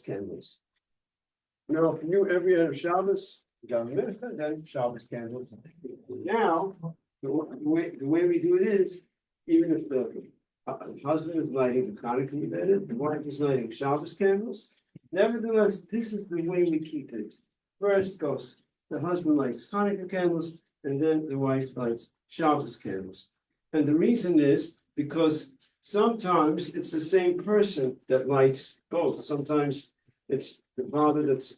candles. Now, if you every Erev Shabbos, you got mincha, then Shabbos candles. Now, the way we do it is, even if the husband is lighting the Chanukah the wife is lighting Shabbos candles. Nevertheless, this is the way we keep it. First goes the husband lights Chanukah candles, and then the wife lights Shabbos candles. And the reason is because sometimes it's the same person that lights both. Sometimes it's the father that's,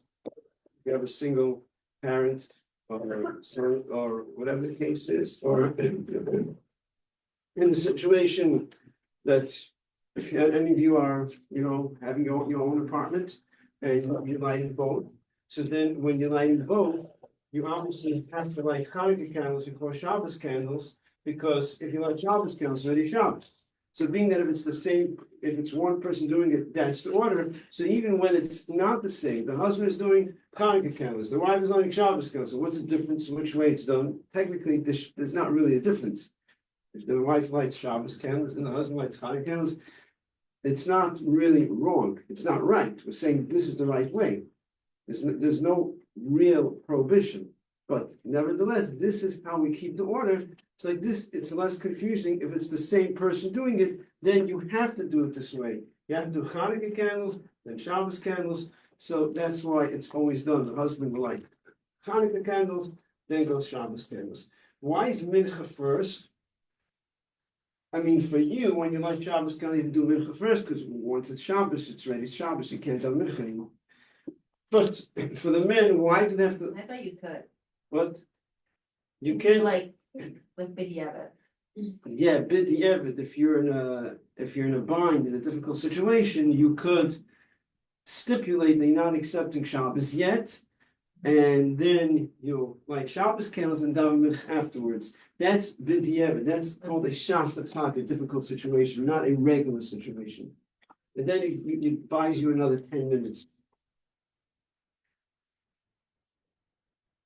you have a single parent or son or whatever the case is, or in the situation that if any of you are, having your own apartment and you light both. So then when you light both, you obviously have to light Chanukah candles before Shabbos candles, because if you light Shabbos candles, it's already Shabbos. So being that if it's one person doing it, that's the order. So even when it's not the same, the husband is doing Chanukah candles, the wife is lighting Shabbos candles. So what's the difference? Which way it's done? Technically, there's not really a difference. If the wife lights Shabbos candles and the husband lights Chanukah candles, it's not really wrong. It's not right. We're saying this is the right way. There's no real prohibition. But nevertheless, this is how we keep the order. It's like this, it's less confusing. If it's the same person doing it, then you have to do it this way. You have to do Chanukah candles, then Shabbos candles. So that's why it's always done. The husband will light Chanukah candles, then goes Shabbos candles. Why is mincha first? I mean, for you, when you light Shabbos candles, you do mincha first, because once it's Shabbos, it's ready. It's Shabbos, you can't do mincha anymore. But for the men, why do they have to? I thought you could. What? You can Like B'diavad. Yeah, b'diavad. If you're in a bind, in a difficult situation, you could stipulate that you're not accepting Shabbos yet, and then you light Shabbos candles and daven afterwards. That's b'diavad. That's called a shafat, a difficult situation, not a regular situation. And then it buys you another 10 minutes.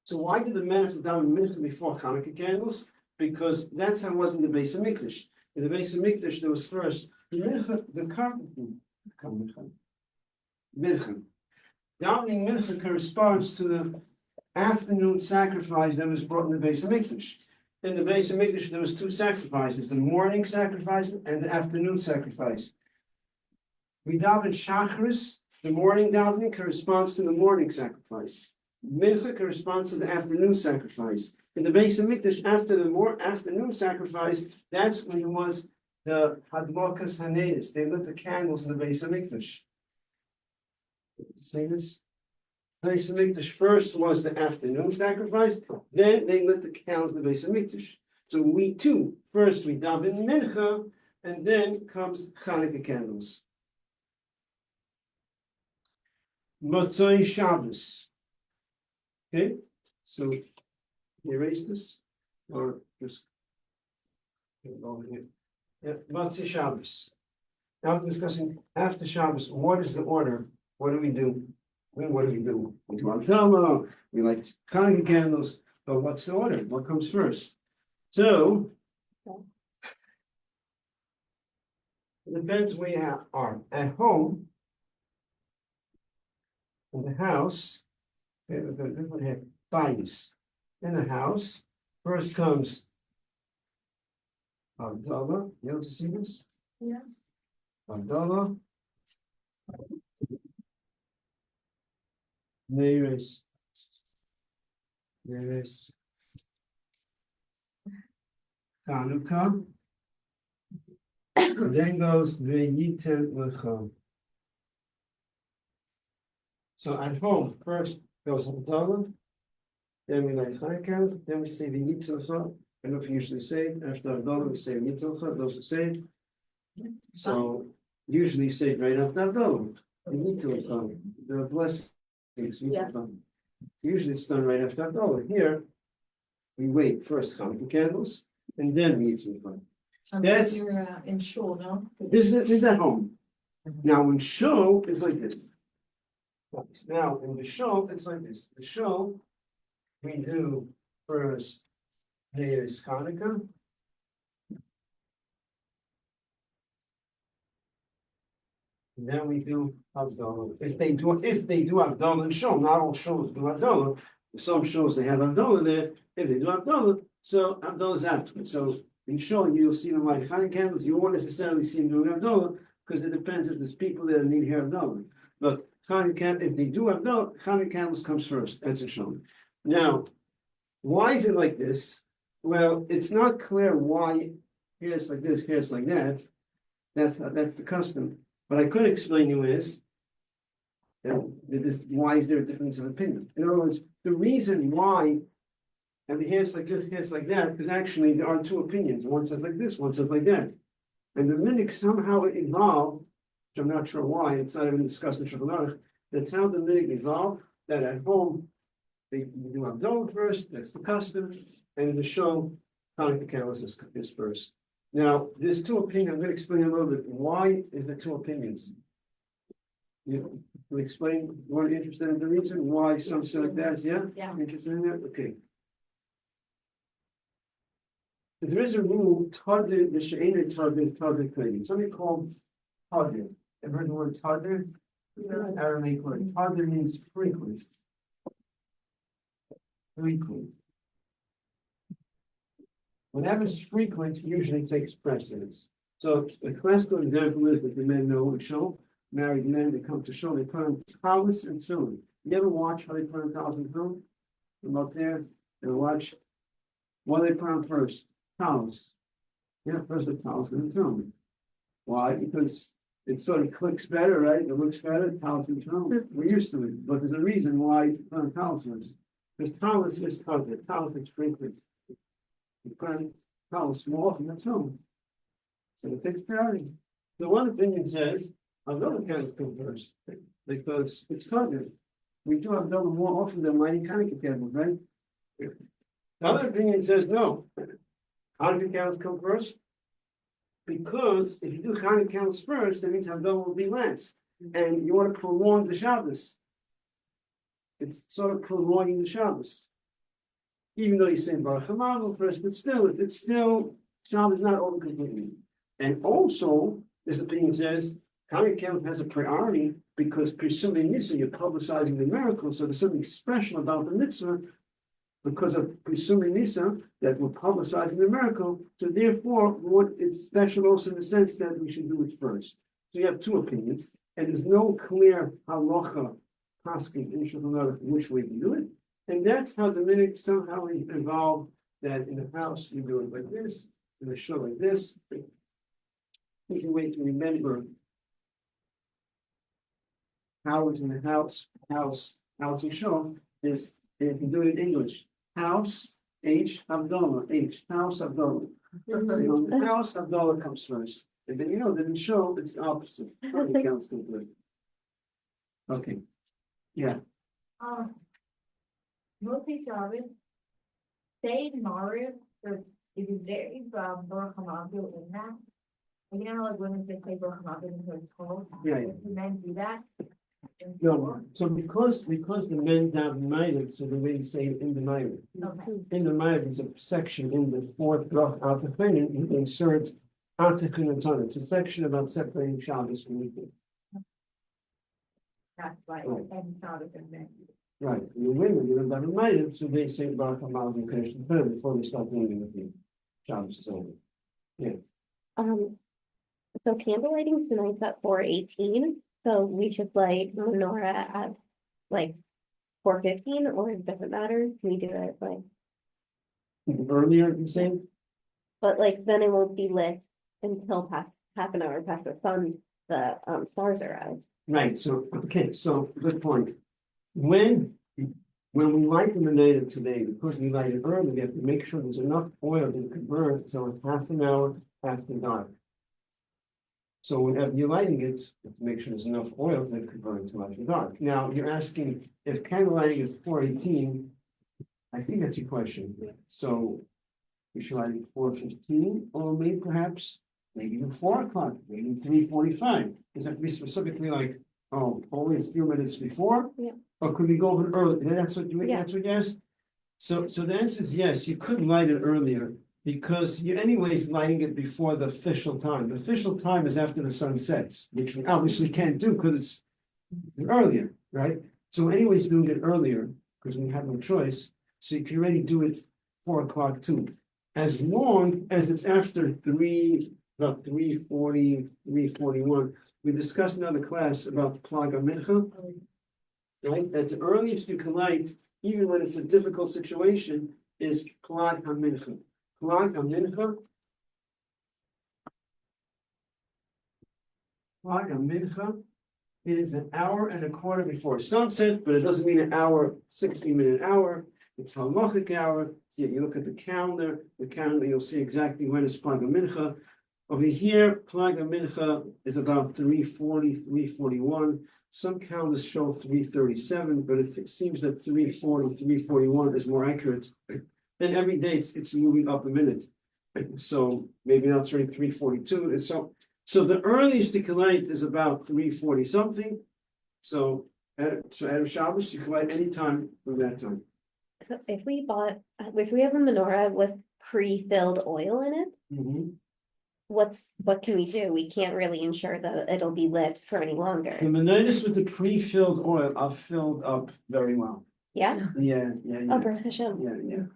So why did the men have to daven mincha before Chanukah candles? Because that's how it was in the Beis Hamikdash. In the Beis Hamikdash, there was first the mincha, mincha. Davening mincha corresponds to the afternoon sacrifice that was brought in the Beis Hamikdash. In the Beis Hamikdash, there was two sacrifices: the morning sacrifice and the afternoon sacrifice. We daven Shacharis. The morning davening corresponds to the morning sacrifice. Mincha corresponds to the afternoon sacrifice. In the Beis Hamikdash, after the afternoon sacrifice, that's when it was the Hadlokas Hanedes. They lit the candles in the Beis Hamikdash. Say this. Beis Hamikdash first was the afternoon sacrifice, then they lit the candles in the Beis Hamikdash. So we too, first we daven mincha, and then comes Chanukah candles. Motzei Shabbos. Okay, so erase this, or just over here. Yeah, Motzei Shabbos. Now we're discussing after Shabbos. What is the order? What do we do? What do we do? We do Osdoba, we light Chanukah candles, but what's the order? What comes first? So it depends where you are. At home, in the house. Bias. In the house, first comes Osdoba. You able to see this? Yes. Osdoba. Neres. Chanukah. Then goes Ve'yitem Lecha. So at home, first goes Osdoba, then we light Chanukah, then we say Ve'yitem Lecha. I don't know if you usually say it. After Osdoba, we say Ve'yitem Lecha. Those who say it. So usually say it right after Osdoba. Ve'yitem Lecha. The blessings. Yeah. Usually it's done right after Osdoba. Here, we wait first Chanukah candles, and then Ve'yitem Lecha. Unless you're in shul, no? This is at home. Now in shul, it's like this. Now in the shul, it's like this. The shul, we do first there's Chanukah. then we do Havdalah. If they do Havdalah and Shul, not all shuls do Havdalah. Some shuls they have Havdalah there. If they do Havdalah, so Havdalah is afterwards. So in Shul you'll see them like Chanukah candles. You won't necessarily see them doing Havdalah because it depends if there's people there that need hair Havdalah. But Chanukah, if they do Havdalah, Chanukah candles comes first. That's a Shul. Now, why is it like this? Well, it's not clear why here it's like this, here it's like that. That's the custom. What I could explain to you is why is there a difference of opinion? In other words, the reason why, and here it's like this, here it's like that, because actually there are two opinions. One says like this, one says like that. And the minhag somehow evolved, which I'm not sure why, it's not even discussed in Shabbos. That's how the minhag evolved, that at home they do Havdalah first, that's the custom, and in the show, Chanukah candles is first. Now, there's two opinions. I'm going to explain a little bit. Why is there two opinions? You explain. You are interested in the reason why some say like that? Yeah. Yeah. Interested in that? Okay. There is a rule. Tadir the she'enet tadir claim. Something called tadir. Ever heard the word tadir? Aramaic word. Tadir means frequent. Frequent. Whatever's frequent usually takes precedence. So the classical example is that the men know a show, married men, they come to show, they put on talis and tefillin. You ever watch how they put on talis and tefillin? From up there, and watch what they put on first. Talis. Yeah, first the talis and the tefillin. Why? Because it sort of clicks better, right? It looks better, talis and tefillin. We're used to it, but there's a reason why you put on talis first. Because talis is covered, talis is frequent. You put talis more often, that's wrong. So it takes priority. So one opinion says, Havdalah candles come first, because it's covered. We do Havdalah more often than lighting Chanukah candles, right? The other opinion says no. Chanukah candles come first, because if you do Chanukah candles first, that means Havdalah will be last. And you want to prolong the Shabbos. It's sort of prolonging the Shabbos. Even though you say Baruch Hamazel first, but still, it's still, Shabbos is not over completely. And also, this opinion says, Chanukah candle has a priority because presuming mitzvah, you're publicizing the miracle, so there's something special about the mitzvah because of presuming mitzvah that we're publicizing the miracle. So therefore, it's special also in the sense that we should do it first. So you have two opinions, and there's no clear halacha paskin in Shabbos which way to do it. And that's how the minhag somehow evolved that in the house you do it like this, in the show like this. Easy way to remember how it's in the house in show is if you do it in English. House, H, Havdalah, H, house, Havdalah. So the house, Havdalah comes first. And then you know that in show it's the opposite. It counts complete. Okay. Yeah. Mostly Shabbos, say Maariv, or is it very Baruch Hamazel in that? You know, like women say Baruch Hamazel in her clothes. Yeah. If the men do that. No, so because the men have Ma'ariv, so the way you say it in the Ma'ariv. Okay. In the Ma'ariv is a section in the fourth Brach Altachinin, you insert Altachin and Ton. It's a section about separating Shabbos from weekend. That's why, Right. and Shabbos and men. Right, and the women, you know, Ma'ariv, so they say Baruch Hamazel and finish the prayer before they start doing anything. Shabbos is over. So candle lighting tonight's at 4:18, so we should light menorah at like 4:15, or it doesn't matter, can we do it like, Earlier, you say? but like then it won't be lit until past half an hour past the sun, the stars are out. Right, so, okay, so good point. When we light the menorah today, because we light it early, we have to make sure there's enough oil that it can burn, so it's half an hour after dark. So whenever you're lighting it, you have to make sure there's enough oil that it can burn until after dark. Now, you're asking if candle lighting is 4:18, I think that's your question. So we should light it 4:15, or maybe perhaps, maybe even 4 o'clock, maybe 3:45. Does that have to be specifically like, oh, only a few minutes before? Yeah. Or could we go over early? That's what you Yeah. that's what you asked? So the answer is yes, you could light it earlier, because you're anyways lighting it before the official time. The official time is after the sun sets, which we obviously can't do because it's earlier, right? So anyways, doing it earlier, because we have no choice, so you can already do it 4 o'clock too. As long as it's after about 3:40, 3:41. We discussed in another class about Plaga Mincha, right? That the earliest you can light, even when it's a difficult situation, is Plag HaMincha. Plag HaMincha. Plag HaMincha is an hour and a quarter before sunset, but it doesn't mean an hour, 60-minute hour. It's halachic hour. You look at the calendar, you'll see exactly when it's Plag HaMincha. Over here, Plag HaMincha is about 3:40, 3:41. Some calendars show 3:37, but it seems that 3:40, 3:41 is more accurate. And every day it's moving up a minute. So maybe now it's already 3:42. And so the earliest you can light is about 3:40 something. So at Shabbos, you can light any time from that time. So if we have a menorah with pre-filled oil in it, what can we do? We can't really ensure that it'll be lit for any longer. The menorahs with the pre-filled oil are filled up very well. Yeah? Yeah. Oh, Baruch Hashem. Yeah.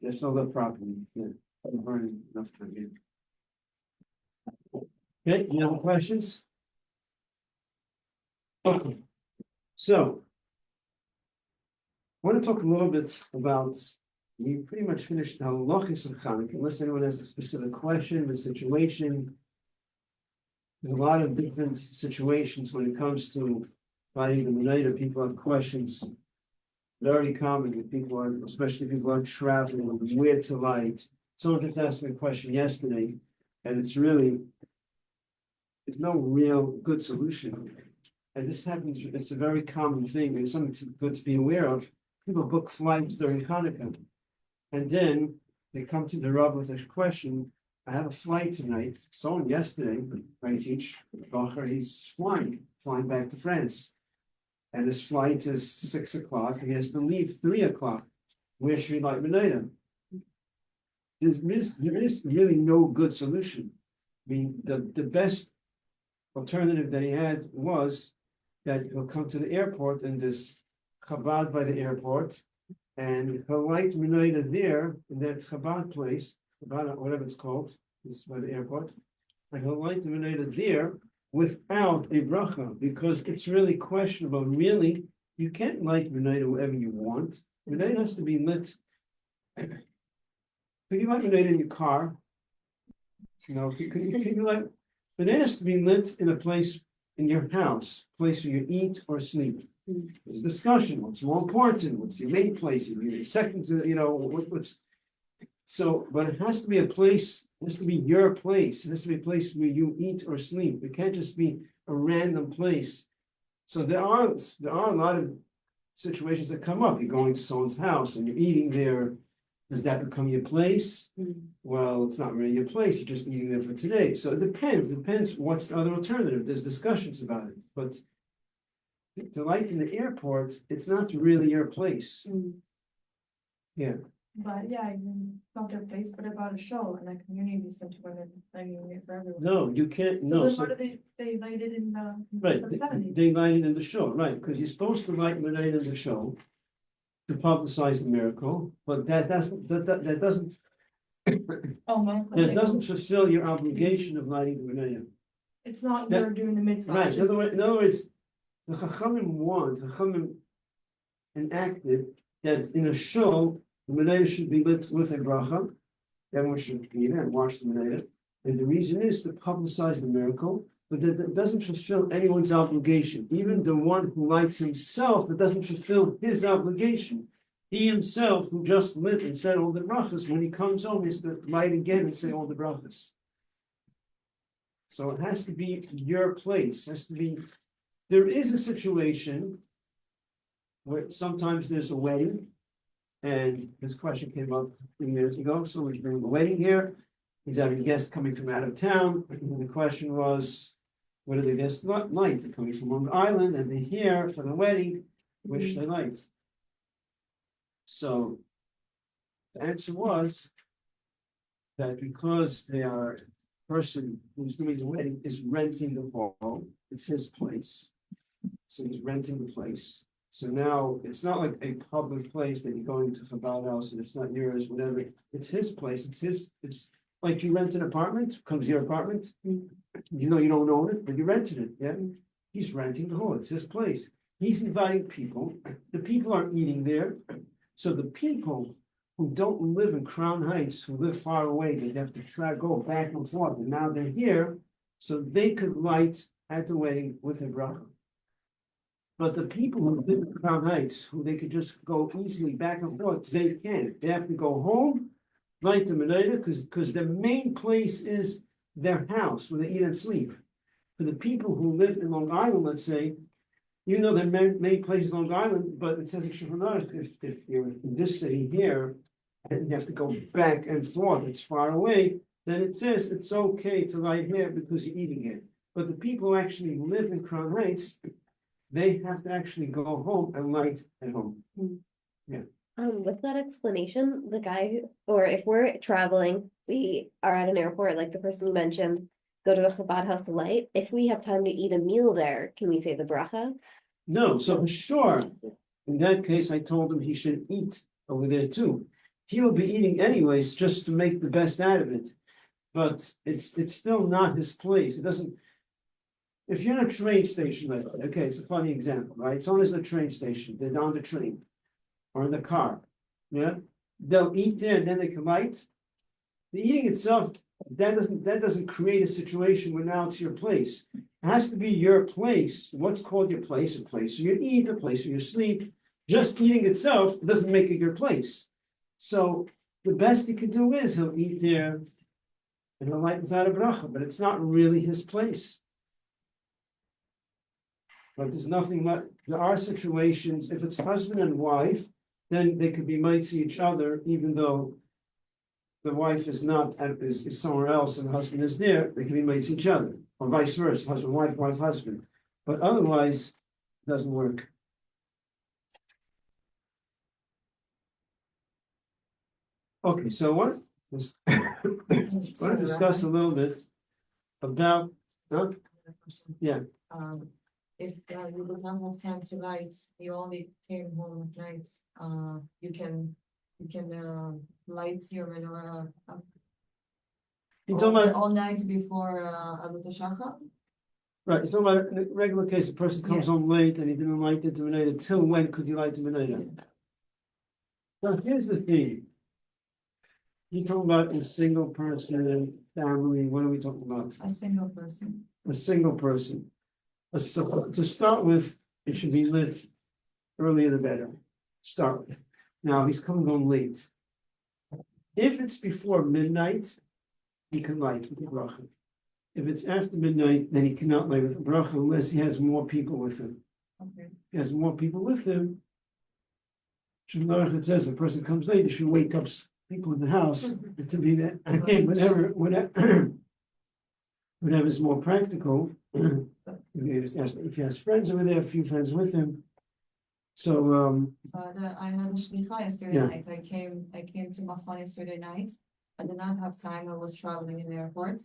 They're filled up properly. Yeah. Burning enough time. Yeah. Okay, any other questions? Okay. So I want to talk a little bit about, we pretty much finished the halachas of Chanukah, unless anyone has a specific question, the situation. There's a lot of different situations when it comes to lighting the menorah. People have questions. Very common with people, especially people are traveling, where to light. Someone just asked me a question yesterday, and there's no real good solution. And this happens, it's a very common thing, and something good to be aware of. People book flights during Chanukah, and then they come to the Rabbi with a question. I have a flight tonight. Someone yesterday, I teach, he's flying back to France. And his flight is 6 o'clock. He has to leave 3 o'clock. Where should he light menorah? There is really no good solution. I mean, the best alternative that he had was that he'll come to the airport in this Chabad by the airport, and he'll light menorah there in that Chabad place, Chabad, whatever it's called, is by the airport, and he'll light the menorah there without a bracha, because it's really questionable. Really, you can't light menorah wherever you want. Menorah has to be lit. Could you light menorah in your car? Could you light? Menorah has to be lit in a place in your house, place where you eat or sleep. There's discussion. What's more important? What's your main place? Second to what's. So, but it has to be a place. It has to be your place. It has to be a place where you eat or sleep. It can't just be a random place. So there are a lot of situations that come up. You're going to someone's house and you're eating there. Does that become your place? Well, it's not really your place. You're just eating there for today. So it depends. It depends what's the other alternative. There's discussions about it. But to light in the airport, it's not really your place. Yeah. But yeah, not their place, but about a show and a community center when they're lighting it for everyone. No, you can't. So No. then what do they light it in the Right, 70s? they light it in the show, right? Because you're supposed to light menorah in the show to publicize the miracle, but that doesn't Oh, my. that doesn't fulfill your obligation of lighting the menorah. It's not that- you're doing the mitzvah. Right. In other words, the Chachamim enacted that in a show the menorah should be lit with a bracha. Everyone should be there and watch the menorah. And the reason is to publicize the miracle, but that doesn't fulfill anyone's obligation. Even the one who lights himself, it doesn't fulfill his obligation. He himself, who just lit and said all the brachas, when he comes home, he has to light again and say all the brachas. So it has to be your place. It has to be. There is a situation where sometimes there's a wedding. And this question came up 3 years ago. So we're doing a wedding here. He's having guests coming from out of town. And the question was, what do the guests like? They're coming from Long Island and they're here for the wedding, which they liked. So the answer was, that because they are person who's doing the wedding is renting the hall, it's his place. So he's renting the place. So now it's not like a public place that you're going to Chabad house and it's not yours, whatever. It's his place. It's like you rent an apartment, comes your apartment. You know you don't own it, but you rented it, yeah? He's renting the hall, it's his place. He's inviting people, the people are eating there. So the people who don't live in Crown Heights, who live far away, they'd have to go back and forth, and now they're here, so they could light at the wedding with a bracha. But the people who live in Crown Heights, who they could just go easily back and forth, they can't. They have to go home, light the menorah, because their main place is their house where they eat and sleep. For the people who live in Long Island, let's say, even though their main place is Long Island, but it says in Shulchan Aruch, if you're in this city here, and you have to go back and forth, it's far away, then it says it's okay to light here because you're eating it. But the people who actually live in Crown Heights, they have to actually go home and light at home. With that explanation, the guy, or if we're traveling, we are at an airport, like the person you mentioned, go to a Chabad house to light. If we have time to eat a meal there, can we say the bracha? No, so for sure, in that case, I told him he should eat over there too. He will be eating anyways, just to make the best out of it. But it's still not his place. It doesn't. If you're in a train station, let's say, okay, it's a funny example, right? Someone is in a train station, they're on the train or in the car. Yeah, they'll eat there and then they can light. The eating itself, that doesn't create a situation where now it's your place. It has to be your place. What's called your place? A place where you eat, a place where you sleep. Just eating itself doesn't make it your place. So the best he can do is he'll eat there and he'll light without a bracha, but it's not really his place. But there's nothing much. There are situations, if it's husband and wife, then they could be might see each other, even though the wife is not is somewhere else and the husband is there, they can be might see each other, or vice versa, husband, wife, husband. But otherwise, it doesn't work. Okay, so what? Let's want to discuss a little bit about, yeah. If you would not have time to light, you only came home at night, you can light your menorah You're talking about, all night before Alut Shachar. right, you're talking about in a regular case, a person comes Yes. home late and he didn't light the menorah. Till when could you light the menorah? So here's the thing. You're talking about a single person, family, what are we talking about? A single person. A single person. So to start with, it should be lit earlier the better. Start with. Now he's coming home late. If it's before midnight, he can light with the bracha. If it's after midnight, then he cannot light with the bracha unless he has more people with him. Okay. If he has more people with him. It says the person comes late, he should wake up people in the house to be that. Again, whatever's more practical. If he has friends over there, a few friends with him. So I had a shlicha yesterday Yeah. night. I came to Machon yesterday night. I did not have time. I was traveling in the airport.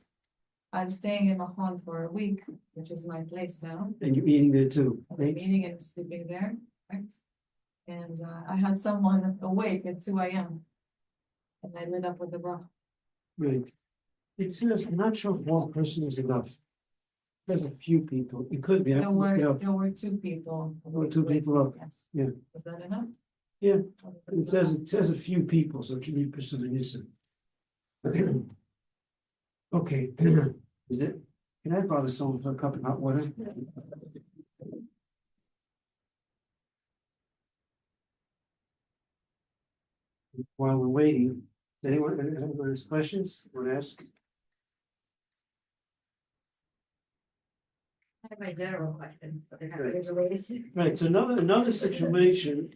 I'm staying in Machon for a week, which is my place now. and you're eating there too, I'm right? eating and sleeping there, right? And I had someone awake at 2 a.m. and I lit up with the bracha. Right. It says, I'm not sure if one person is enough. There's a few people, it could be, I have to look it up. There were two people. There were two people up, Yes. yeah. Was that enough? Yeah. It says a few people, so it should be pursuing this. Okay, is it, can I bother someone for a cup of hot water? While we're waiting, anyone has questions, want to ask? I have my general question, but they're not Right. really related to. Right, so another situation.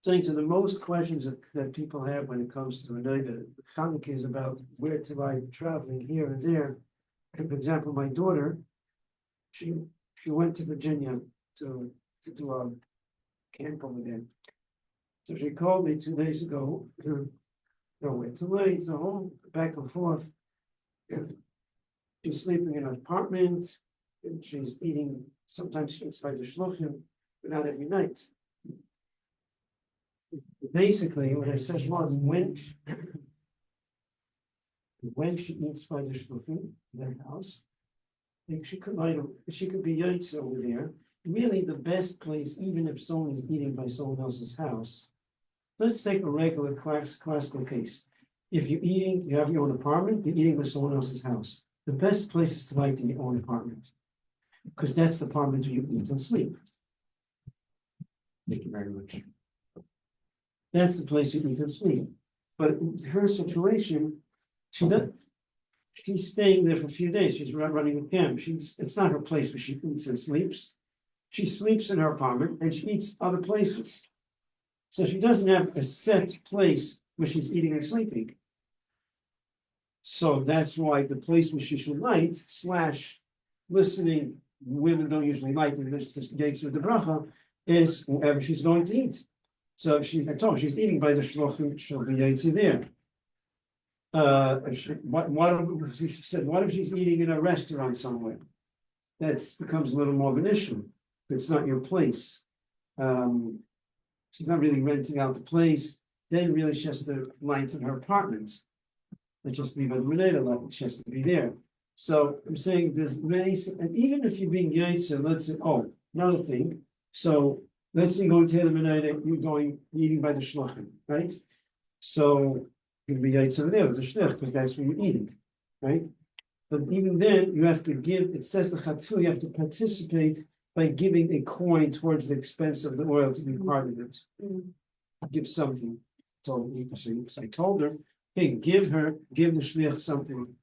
Saying to the most questions that people have when it comes to Chanukah, Chanukah is about where to light, traveling here and there. And for example, my daughter, she went to Virginia to do a camp over there. So she called me 2 days ago Nowhere to lay, so home, back and forth. She's sleeping in an apartment, and she's eating, sometimes she eats by the shluchim, but not every night. Basically, what I said was, when she eats by the shluchim, in their house, she could be yaitz over there. Really, the best place, even if someone is eating by someone else's house. Let's take a regular classical case. If you're eating, you have your own apartment, you're eating by someone else's house. The best place is to light in your own apartment. Because that's the apartment where you eat and sleep. Thank you very much. That's the place you eat and sleep. But in her situation, she's staying there for a few days. She's running a camp. It's not her place where she eats and sleeps. She sleeps in her apartment and she eats other places. So she doesn't have a set place where she's eating and sleeping. So that's why the place where she should light / listening, women don't usually light in this gates of the bracha, is wherever she's going to eat. So if she's eating by the shlochim, she'll be yaitzi there. What if she's eating in a restaurant somewhere? That becomes a little more of an issue. It's not your place. She's not really renting out the place. Then really she has to light in her apartment. Not just be by the Meneda, she has to be there. So I'm saying there's many, and even if you're being yaitza, let's say, another thing. So let's say you're going to the Meneda, you're eating by the shluchim, right? So you'll be yaitza over there with the shlich, because that's where you're eating, right? But even then, you have to give, it says the chatzil, you have to participate by giving a coin towards the expense of the oil to be part of it. Give something. So I told her, hey, give the shliach something.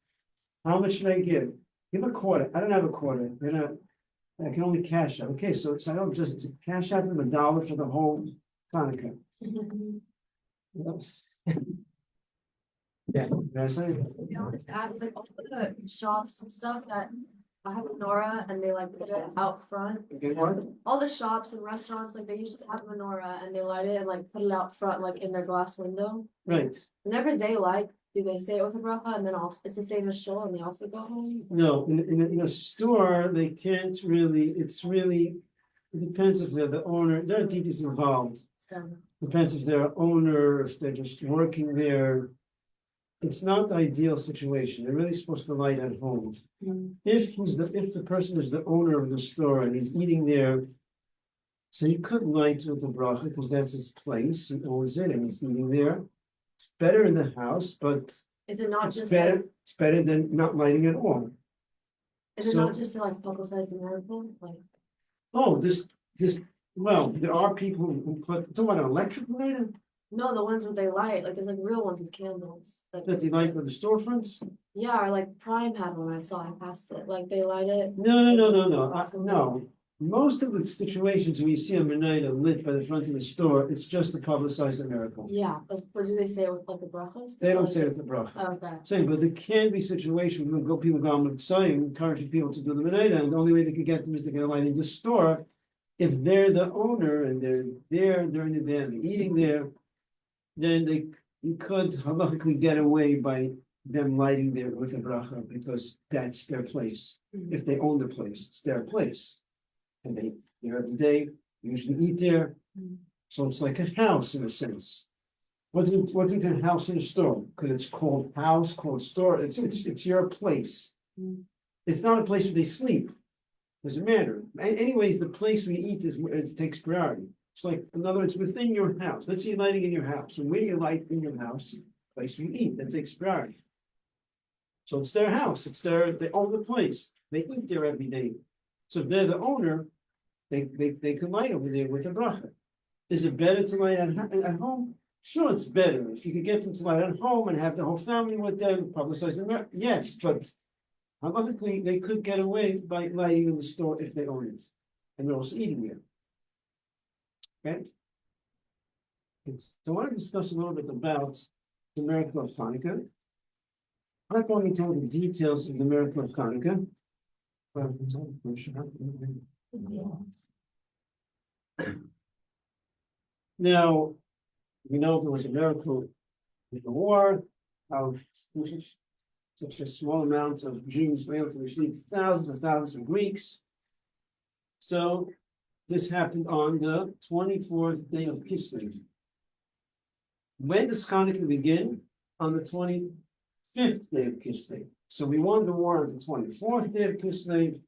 How much should I give? Give a quarter. I don't have a quarter. I can only cash out. Okay, so I don't just cash out them $1 for the whole Chanukah. Yeah, that's it. You know, it's asked like all the shops and stuff that I have a menorah and they like put it out front. Okay, what? All the shops and restaurants, like they usually have a menorah and they light it and like put it out front, like in their glass window. Right. Whenever they light, do they say it with a bracha and then also it's the same as shul and they also go home? No, in a store, they can't really, it depends if they're the owner, there are details involved. Depends if they're an owner, if they're just working there. It's not the ideal situation. They're really supposed to light at home. If the person is the owner of the store and he's eating there, so he could light with the bracha because that's his place. He owns it and he's eating there. It's better in the house, but Is it not it's just better. like, It's better than not lighting at all. is it so- not just to like publicize the miracle? Like, Oh, well, there are people who put. Talking about an electric lighter no, the ones where they light, like there's like real ones with candles. that they light with the storefronts. Yeah, or like Prime had one I saw, I passed it, like they light it. No. No. Most of the situations where you see a menorah lit by the front of the store, it's just to publicize the miracle. Yeah, but do they say it with like the brachas? They don't say it with the bracha. Okay. Saying, but there can be situations where people go on with saying, encouraging people to do the menorah, and the only way they can get them is to get a light in the store. If they're the owner and they're there during the day and they're eating there, then you could halachically get away by them lighting there with a bracha because that's their place. If they own the place, it's their place. And they every day usually eat there. So it's like a house in a sense. What is a house in a store? Because it's called house, called store, it's your place. It's not a place where they sleep. Doesn't matter. Anyways, the place we eat it takes priority. It's like, in other words, within your house. Let's say you're lighting in your house. So where do you light in your house? Place you eat. That takes priority. So it's their house. They own the place. They eat there every day. So if they're the owner, they can light over there with a bracha. Is it better to light at home? Sure, it's better. If you could get them to light at home and have the whole family with them, publicize them, yes, but halachically, they could get away by lighting in the store if they own it. And they're also eating there. Okay. So I want to discuss a little bit about the miracle of Chanukah. I'm not going into all the details of the miracle of Chanukah. Now, we know there was a miracle the war, how such a small amount of Jews were able to receive thousands and thousands of Greeks. So this happened on the 24th day of Kislev. When does Chanukah begin? On the 25th day of Kislev. So we won the war on the 24th day of Kislev.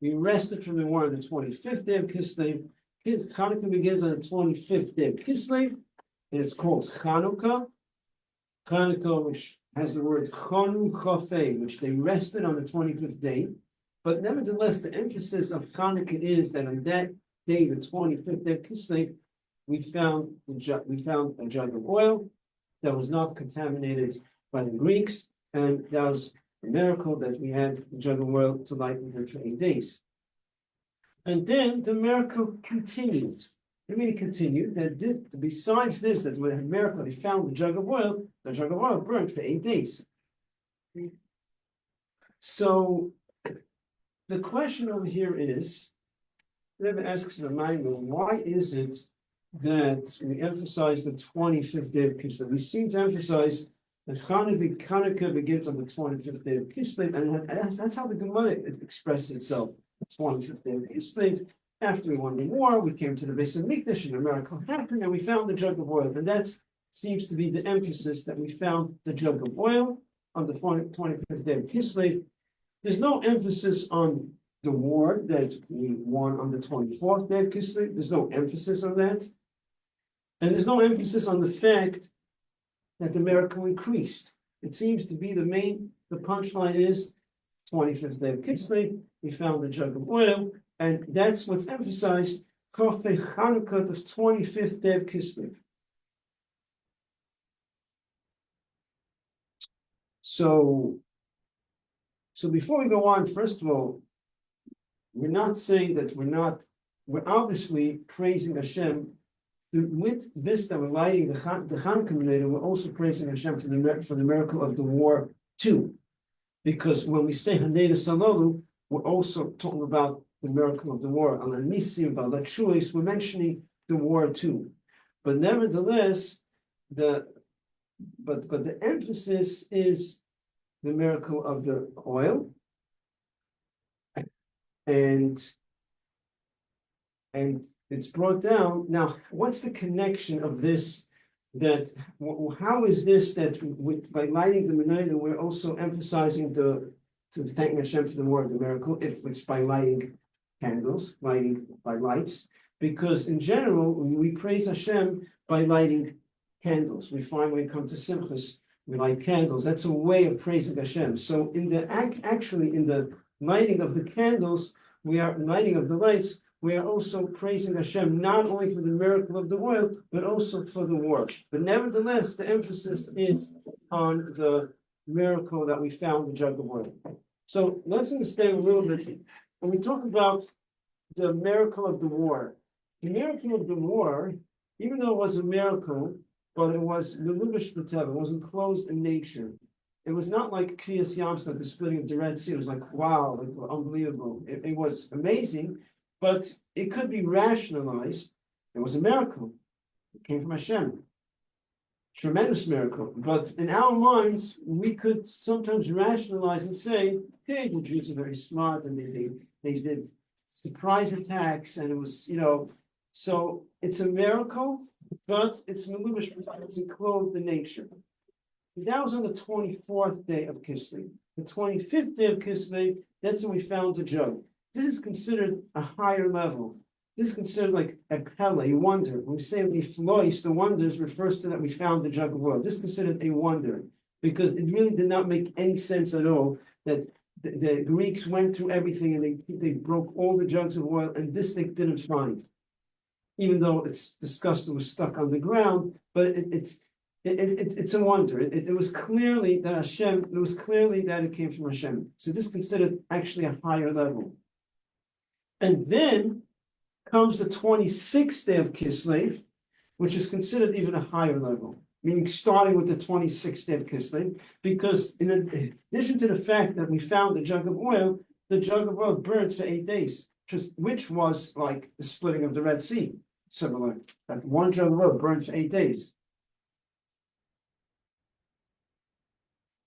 We rested from the war on the 25th day of Kislev. Chanukah begins on the 25th day of Kislev, and it's called Chanukah. Chanukah, which has the word Chanu Chafei, which they rested on the 25th day. But nevertheless, the emphasis of Chanukah is that on that day, the 25th day of Kislev, we found a jug of oil that was not contaminated by the Greeks, and that was a miracle that we had a jug of oil to light within 8 days. And then the miracle continued. It really continued. That besides this, that when a miracle, they found the jug of oil burned for 8 days. So the question over here is, Rabbi asks the Maimon, why is it that we emphasize the 25th day of Kislev? We seem to emphasize that Chanukah begins on the 25th day of Kislev, and that's how the Gemara expresses itself. 25th day of Kislev. After we won the war, we came to the base of Mikdash, and a miracle happened, and we found the jug of oil. And that seems to be the emphasis, that we found the jug of oil on the 25th day of Kislev. There's no emphasis on the war that we won on the 24th day of Kislev. There's no emphasis on that. And there's no emphasis on the fact that the miracle increased. It seems to be the punchline is 25th day of Kislev, we found the jug of oil, and that's what's emphasized, Kofei Chanukah, the 25th day of Kislev. So before we go on, first of all, we're not saying that we're obviously praising Hashem. With this that we're lighting the Chanukah menorah, we're also praising Hashem for the miracle of the war too. Because when we say Haneda Salolu, we're also talking about the miracle of the war. Al Nisim, Al Lachuis, we're mentioning the war too. But nevertheless, the emphasis is the miracle of the oil, and it's brought down. Now, what's the connection of this? How is this that by lighting the menorah, we're also emphasizing to thank Hashem for the war of the miracle, if it's by lighting candles, lighting by lights? Because in general, we praise Hashem by lighting candles. We find when we come to Simchas, we light candles. That's a way of praising Hashem. So in the lighting of the candles, lighting of the lights, we are also praising Hashem not only for the miracle of the oil, but also for the war. But nevertheless, the emphasis is on the miracle that we found the jug of oil. So let's understand a little bit. When we talk about the miracle of the war, even though it was a miracle, but it was melubash b'teva, it was enclosed in nature. It was not like Kriyas Yamsuf, the splitting of the Red Sea. It was like, wow, like, unbelievable. It was amazing, but it could be rationalized. It was a miracle. It came from Hashem. Tremendous miracle. But in our minds, we could sometimes rationalize and say, okay, the Jews are very smart, and they did surprise attacks, and it was, so it's a miracle, but it's melubash, it's enclosed in nature. That was on the 24th day of Kislev. The 25th day of Kislev, that's when we found the jug. This is considered a higher level. This is considered like a pella, a wonder. When we say flois, the wonders refers to that we found the jug of oil. This is considered a wonder, because it really did not make any sense at all that the Greeks went through everything and they broke all the jugs of oil, and this they didn't find. Even though it's discussed it was stuck on the ground, but it's a wonder. It was clearly that Hashem, it was clearly that it came from Hashem. So this is considered actually a higher level. And then comes the 26th day of Kislev, which is considered even a higher level, meaning starting with the 26th day of Kislev, because in addition to the fact that we found the jug of oil burned for 8 days, which was like the splitting of the Red Sea, similar. That one jug of oil burned for 8 days.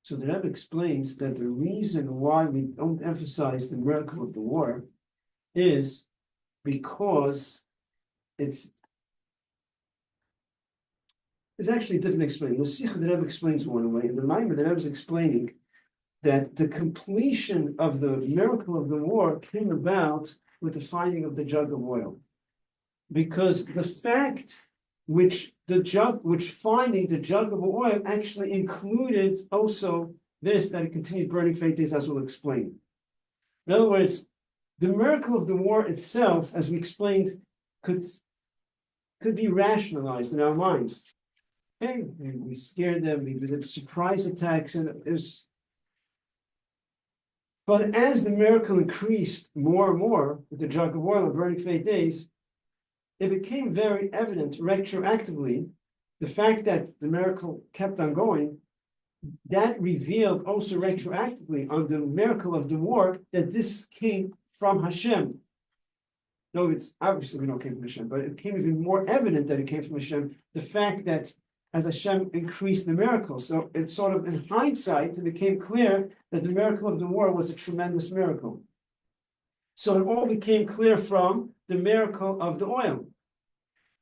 So the Rebbe explains that the reason why we don't emphasize the miracle of the war is because it's actually different explaining. The Sikh the Rebbe explains one way, and the Maimon the Rebbe is explaining that the completion of the miracle of the war came about with the finding of the jug of oil. Because the fact which finding the jug of oil actually included also this, that it continued burning for 8 days, as we'll explain. In other words, the miracle of the war itself, as we explained, could be rationalized in our minds. Okay, we scared them, we did surprise attacks, and it was. But as the miracle increased more and more with the jug of oil burning for 8 days, it became very evident retroactively the fact that the miracle kept on going. That revealed also retroactively on the miracle of the war that this came from Hashem. No, it's obviously we know it came from Hashem, but it became even more evident that it came from Hashem. The fact that as Hashem increased the miracle, so it's sort of in hindsight, it became clear that the miracle of the war was a tremendous miracle. So it all became clear from the miracle of the oil.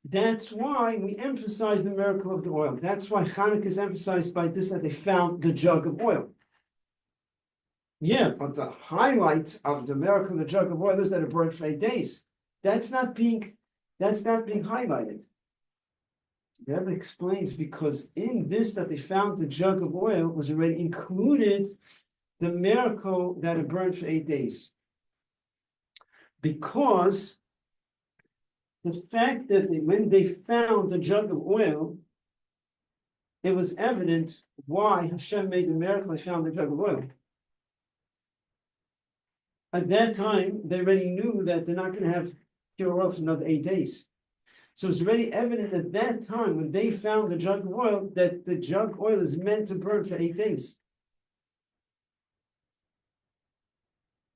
That's why we emphasize the miracle of the oil. That's why Chanukah is emphasized by this, that they found the jug of oil. Yeah, but the highlight of the miracle of the jug of oil is that it burned for 8 days. That's not being highlighted. The Rebbe explains because in this that they found the jug of oil was already included the miracle that it burned for 8 days. Because the fact that when they found the jug of oil, it was evident why Hashem made the miracle. They found the jug of oil. At that time, they already knew that they're not going to have pure oil for another 8 days. So it's already evident at that time when they found the jug of oil that the jug of oil is meant to burn for 8 days.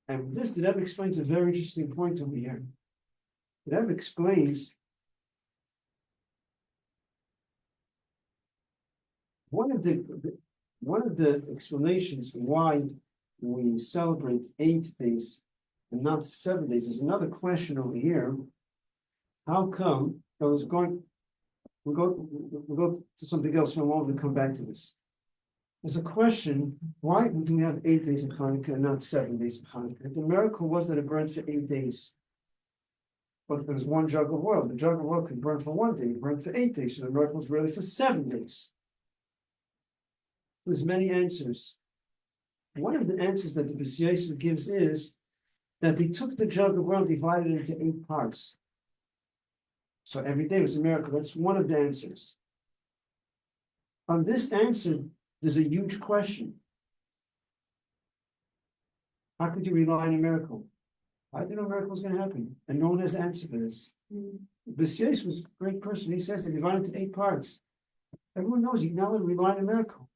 And this, the Rebbe explains a very interesting point over here. The Rebbe explains one of the explanations why we celebrate 8 days and not 7 days is another question over here. How come? We'll go to something else for a moment and come back to this. There's a question: why do we have 8 days of Chanukah and not 7 days of Chanukah? The miracle was that it burned for 8 days. But there was one jug of oil. The jug of oil could burn for 1 day, it burned for 8 days. So the miracle was really for 7 days. There's many answers. One of the answers that the B'siyasa gives is that they took the jug of oil, divided it into 8 parts. So every day was a miracle. That's one of the answers. On this answer, there's a huge question. How could you rely on a miracle? I didn't know a miracle was going to happen, and no one has an answer for this. B'siyasa was a great person. He says they divided into 8 parts. Everyone knows you can never rely on a miracle.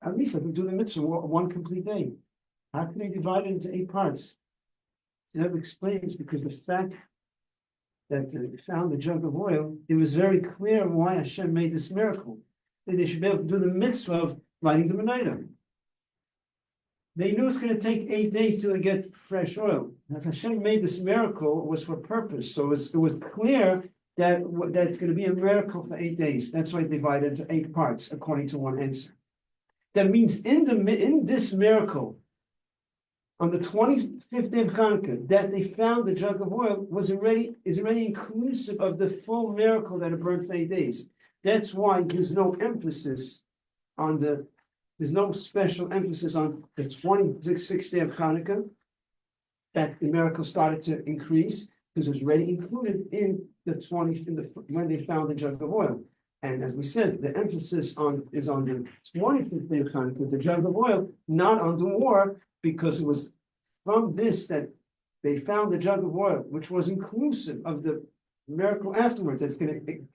At least I can do the mitzvah one complete day. How can they divide it into 8 parts? That explains because the fact that they found the jug of oil, it was very clear why Hashem made this miracle. That they should be able to do the mitzvah of lighting the menorah. They knew it's going to take 8 days till they get fresh oil. Now, if Hashem made this miracle, it was for purpose. So it was clear that it's going to be a miracle for 8 days. That's why they divided into 8 parts, according to one answer. That means in this miracle, on the 25th day of Chanukah, that they found the jug of oil is already inclusive of the full miracle that it burned for 8 days. That's why there's no emphasis on there's no special emphasis on the 26th day of Chanukah, that the miracle started to increase, because it was already included in when they found the jug of oil. And as we said, the emphasis is on the 25th day of Chanukah, the jug of oil, not on the war, because it was from this that they found the jug of oil, which was inclusive of the miracle afterwards. That's going to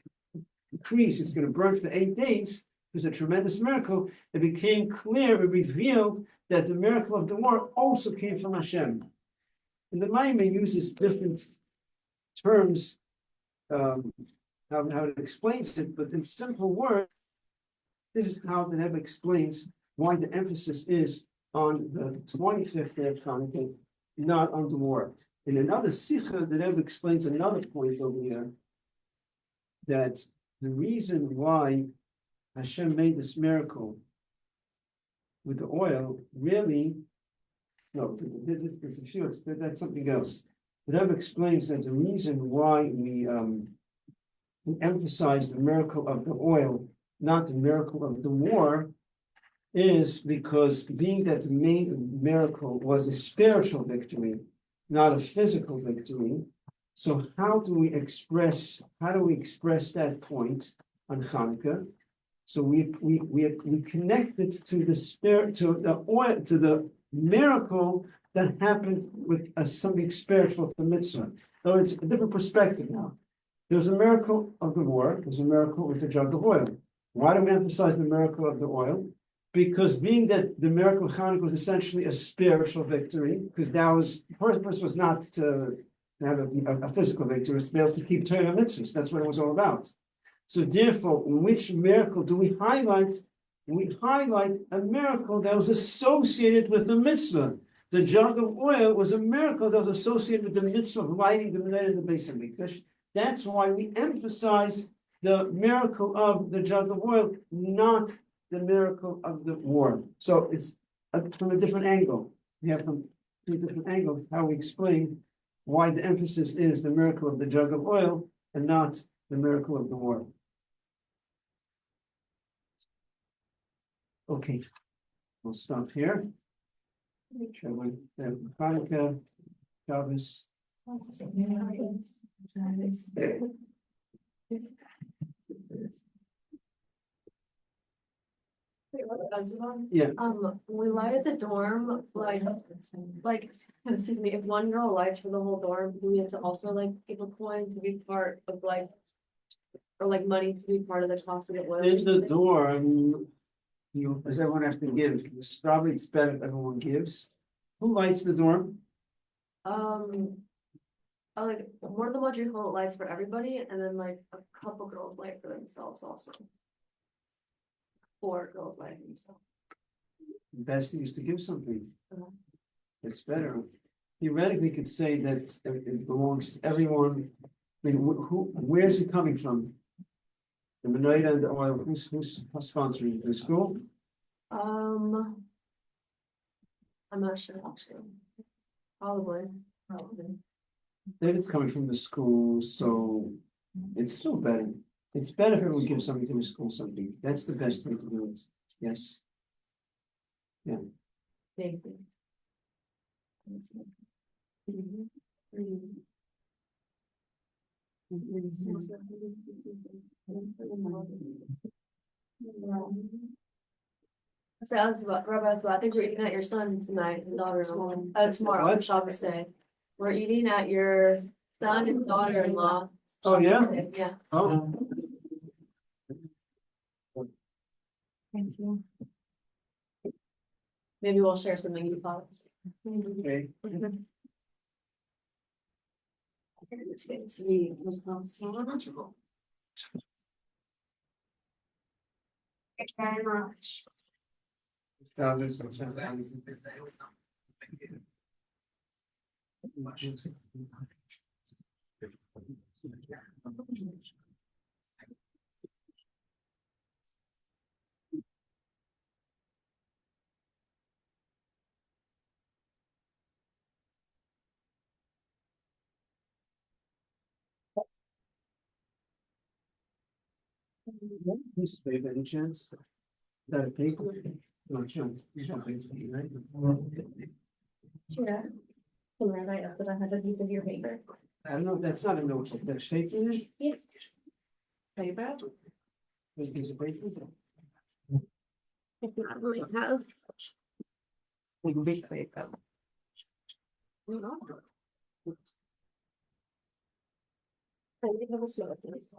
increase, it's going to burn for 8 days. It was a tremendous miracle. It became clear, it revealed that the miracle of the war also came from Hashem. And the Maimon uses different terms, how it explains it, but in simple words, this is how the Rebbe explains why the emphasis is on the 25th day of Chanukah, not on the war. In another sikha, the Rebbe explains another point over here, that the reason why Hashem made this miracle with the oil, really, no, there's a few, that's something else. The Rebbe explains that the reason why we emphasize the miracle of the oil, not the miracle of the war, is because being that the main miracle was a spiritual victory, not a physical victory. So how do we express that point on Chanukah? So we connect it to the spirit, to the oil, to the miracle that happened with something spiritual, the mitzvah. So it's a different perspective now. There's a miracle of the war, there's a miracle with the jug of oil. Why do we emphasize the miracle of the oil? Because being that the miracle of Chanukah was essentially a spiritual victory, because that was, the purpose was not to have a physical victory, it was to be able to keep Torah mitzvahs. That's what it was all about. So therefore, which miracle do we highlight? We highlight a miracle that was associated with the mitzvah. The jug of oil was a miracle that was associated with the mitzvah of lighting the minyan in the Beis Hamikdash. That's why we emphasize the miracle of the jug of oil, not the miracle of the war. So it's from a different angle. We have from two different angles how we explain why the emphasis is the miracle of the jug of oil and not the miracle of the war. Okay, we'll stop here. Chanukah, Shabbos. Yeah. We light at the dorm, excuse me, if one girl lights for the whole dorm, do we have to also like give a coin to be part of like, or like money to be part of the cost of the oil? There's the door, does everyone have to give? It's better if everyone gives. Who lights the dorm? Like one of the Madrigal lights for everybody, and then like a couple girls light for themselves also. 4 girls light for themselves. The best thing is to give something. Uh-huh. It's better. Theoretically, could say that it belongs to everyone. I mean, where's it coming from? The Menorah and the oil, who's sponsoring the school? I'm not sure actually. Probably. Then it's coming from the school, so it's still better. It's better if everyone gives something to the school, something. That's the best way to do it. Yes. Yeah. Thank you. Rabbi, I think we're eating at your son tonight, his daughter-in-law, tomorrow, What? Shabbos day. We're eating at your son and daughter-in-law. Oh, yeah? Shabbos day, yeah. Oh. Thank you. Maybe we'll share some Maggie thoughts. Okay. It's good to read. Thank you very much. This paper, any chance? That a paper? No chance. You don't think so, right? Sure. Can Rabbi ask if I have a piece of your paper? I don't know, that's not a notebook, that's shape finish? Yes. Paper? This piece of paper? If not, we might have. Big paper. I think have a small piece.